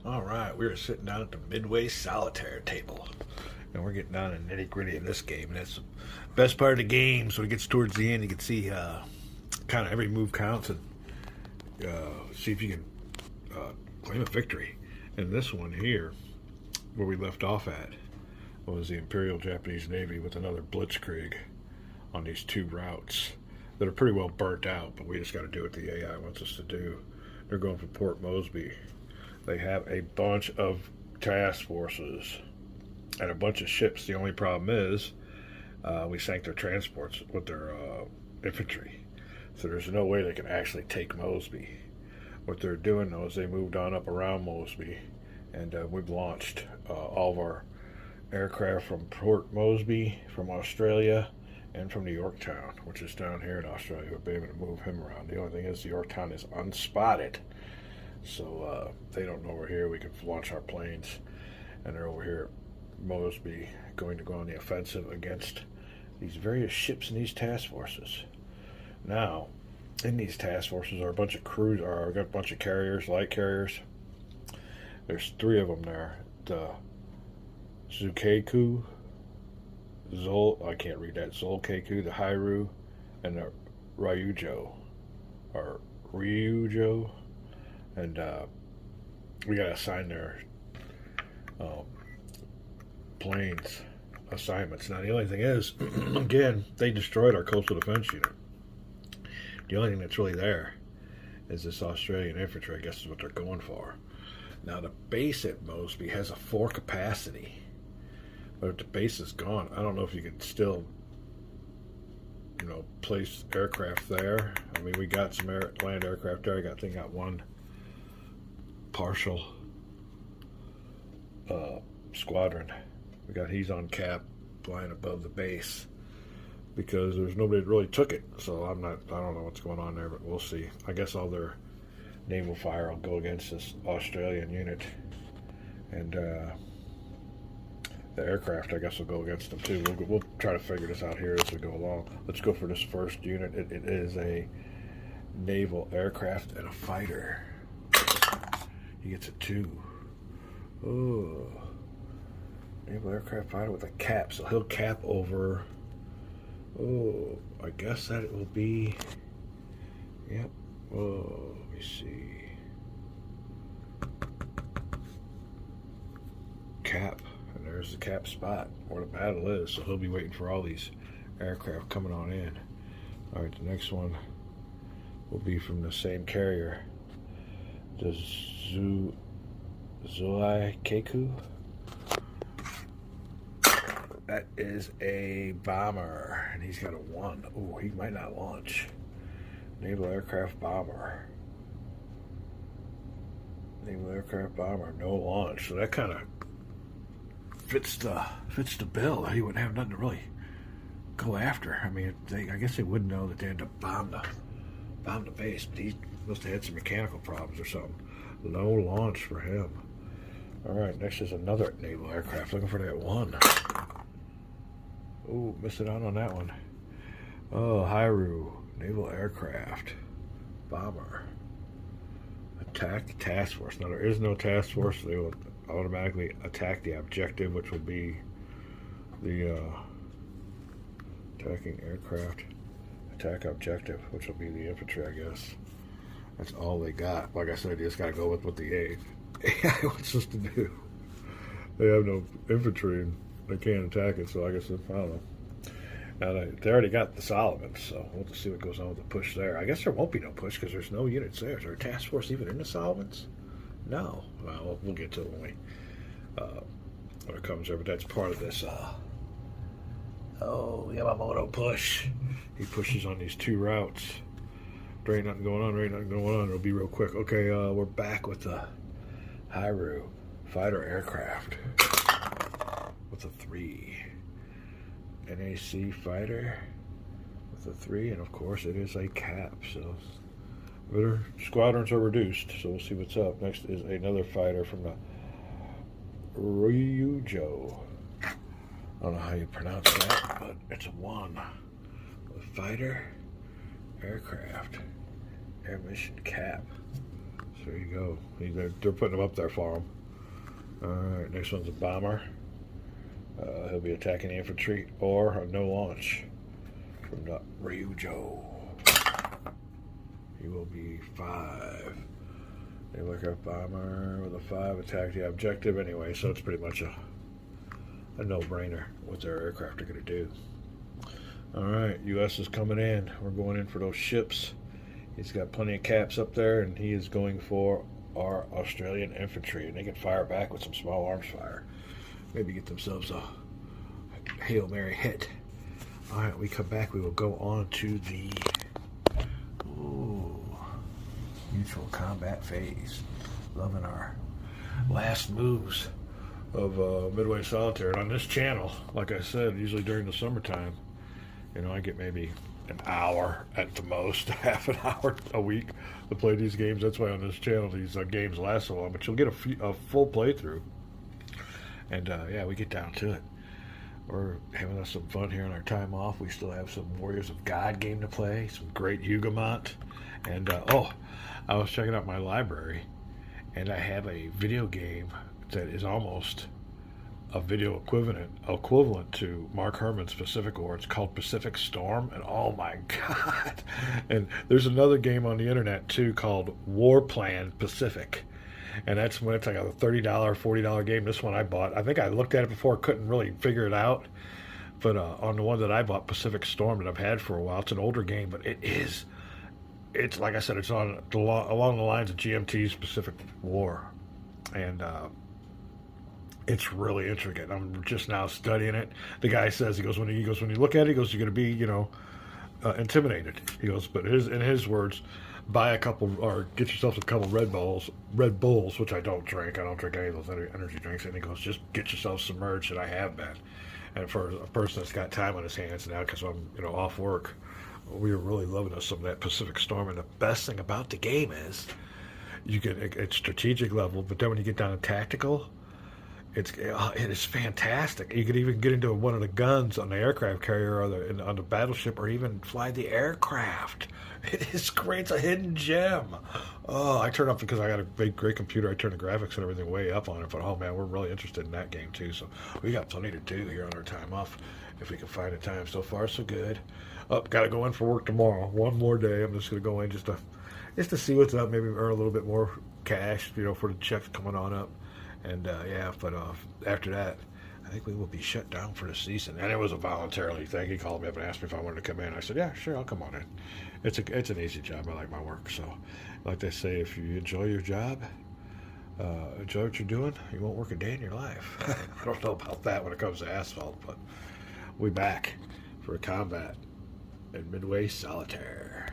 All right, we are sitting down at the Midway Solitaire table, and we're getting down to nitty gritty in this game. And that's the best part of the game. So it gets towards the end, you can see kind of every move counts and see if you can claim a victory. And this one here, where we left off at, was the Imperial Japanese Navy with another blitzkrieg on these two routes that are pretty well burnt out, but we just got to do what the AI wants us to do. They're going for Port Mosby. They have a bunch of task forces and a bunch of ships. The only problem is we sank their transports with their infantry. So there's no way they can actually take Mosby. What they're doing, though, is they moved on up around Mosby, and we've launched all of our aircraft from Port Mosby, from Australia, and from New Yorktown, which is down here in Australia. We'll be able to move him around. The only thing is the Yorktown is unspotted. So they don't know we're here. We can launch our planes, and they're over here at Mosby, going to go on the offensive against these various ships in these task forces. Now, in these task forces are a bunch of crews, or got a bunch of carriers, light carriers. There's three of them there. The Zukeku, I can't read that. Zolkeku, the Hairu, and the Ryujo, or Ryujo. And we got to assign their planes assignments. Now, the only thing is, again, they destroyed our coastal defense unit. The only thing that's really there is this Australian infantry, I guess is what they're going for. Now, the base at Mosby has a 4 capacity. But if the base is gone, I don't know if you can still, place aircraft there. I mean, we got some land aircraft there. I think got one partial squadron. He's on cap, flying above the base because there's nobody that really took it. So I don't know what's going on there, but we'll see. I guess all their naval fire will go against this Australian unit, and the aircraft, I guess, will go against them too. We'll try to figure this out here as we go along. Let's go for this first unit. It is a naval aircraft and a fighter. He gets a 2. Oh, naval aircraft fighter with a cap. So he'll cap over. Oh, I guess that it will be. Yep. Oh, let me see. Cap. And there's the cap spot where the battle is. So he'll be waiting for all these aircraft coming on in. All right, the next one will be from the same carrier. The Zoai Keku. That is a bomber, and he's got a 1. Oh, he might not launch. Naval aircraft bomber. Naval aircraft bomber, no launch. So that kind of fits the bill. He wouldn't have nothing to really go after. I mean, I guess they wouldn't know that they had to bomb the base, but he must have had some mechanical problems or something. No launch for him. All right, next is another naval aircraft. Looking for that 1. Oh, missing out on that one. Oh, Hairu, naval aircraft, bomber. Attack the task force. Now, there is no task force. They will automatically attack the objective, which will be the attacking aircraft. Attack objective, which will be the infantry, I guess. That's all they got. Like I said, you just got to go with what the AI wants us to do. They have no infantry, and they can't attack it, so I guess, I don't know. Now, they already got the Solomons, so we'll have to see what goes on with the push there. I guess there won't be no push because there's no units there. Is there a task force even in the Solomons? No. Well, we'll get to it when it comes there, but that's part of this Yamamoto push. He pushes on these 2 routes. There ain't nothing going on. It'll be real quick. Okay, we're back with the Hairu fighter aircraft with a 3. NAC fighter with a 3, and of course it is a cap. So their squadrons are reduced. So we'll see what's up. Next is another fighter from the Ryujo. I don't know how you pronounce that, but it's a 1. Fighter aircraft air mission cap. There you go. They're putting them up there for him. All right, next one's a bomber. He'll be attacking the infantry or a no launch from the Ryujo. He will be 5. They look at bomber with a 5, attack the objective anyway, so it's pretty much a no-brainer what their aircraft are going to do. All right, U.S. is coming in. We're going in for those ships. He's got plenty of caps up there, and he is going for our Australian infantry, and they can fire back with some small arms fire. Maybe get themselves a Hail Mary hit. All right, we come back. We will go on to the mutual combat phase. Loving our last moves of Midway Solitaire. And on this channel, like I said, usually during the summertime, I get maybe an hour at the most, half an hour a week to play these games. That's why on this channel these games last so long. But you'll get a full playthrough. And yeah, we get down to it. We're having us some fun here on our time off. We still have some Warriors of God game to play, some great Yamamoto. And I was checking out my library, and I have a video game that is almost a video equivalent to Mark Herman's Pacific War. It's called Pacific Storm, and oh my God. And there's another game on the internet too called War Plan Pacific. And that's when it's like a $30, $40 game. This one I bought. I think I looked at it before, couldn't really figure it out. But on the one that I bought, Pacific Storm, that I've had for a while, it's an older game, but it's like I said, it's along the lines of GMT's Pacific War. And it's really intricate. I'm just now studying it. The guy says, he goes, when you look at it, he goes, you're going to be, intimidated. He goes, but in his words, buy a couple or get yourself a couple Red Bulls, which I don't drink. I don't drink any of those energy drinks. And he goes, just get yourself submerged, and I have been. And for a person that's got time on his hands now, because I'm off work, we are really loving us some of that Pacific Storm. And the best thing about the game is you get it's strategic level, but then when you get down to tactical, it is fantastic. You could even get into one of the guns on the aircraft carrier or on the battleship, or even fly the aircraft. It is great. It's a hidden gem. Oh, I turn up because I got a big, great computer. I turn the graphics and everything way up on it. But oh man, we're really interested in that game too. So we got plenty to do here on our time off, if we can find a time. So far, so good. Got to go in for work tomorrow. One more day. I'm just going to go in just to see what's up. Maybe earn a little bit more cash, for the checks coming on up. And yeah, but after that, I think we will be shut down for the season. And it was a voluntarily thing. He called me up and asked me if I wanted to come in. I said, yeah, sure, I'll come on in. It's an easy job. I like my work. So, like they say, if you enjoy your job, enjoy what you're doing, you won't work a day in your life. I don't know about that when it comes to asphalt, but we back for a combat in Midway Solitaire.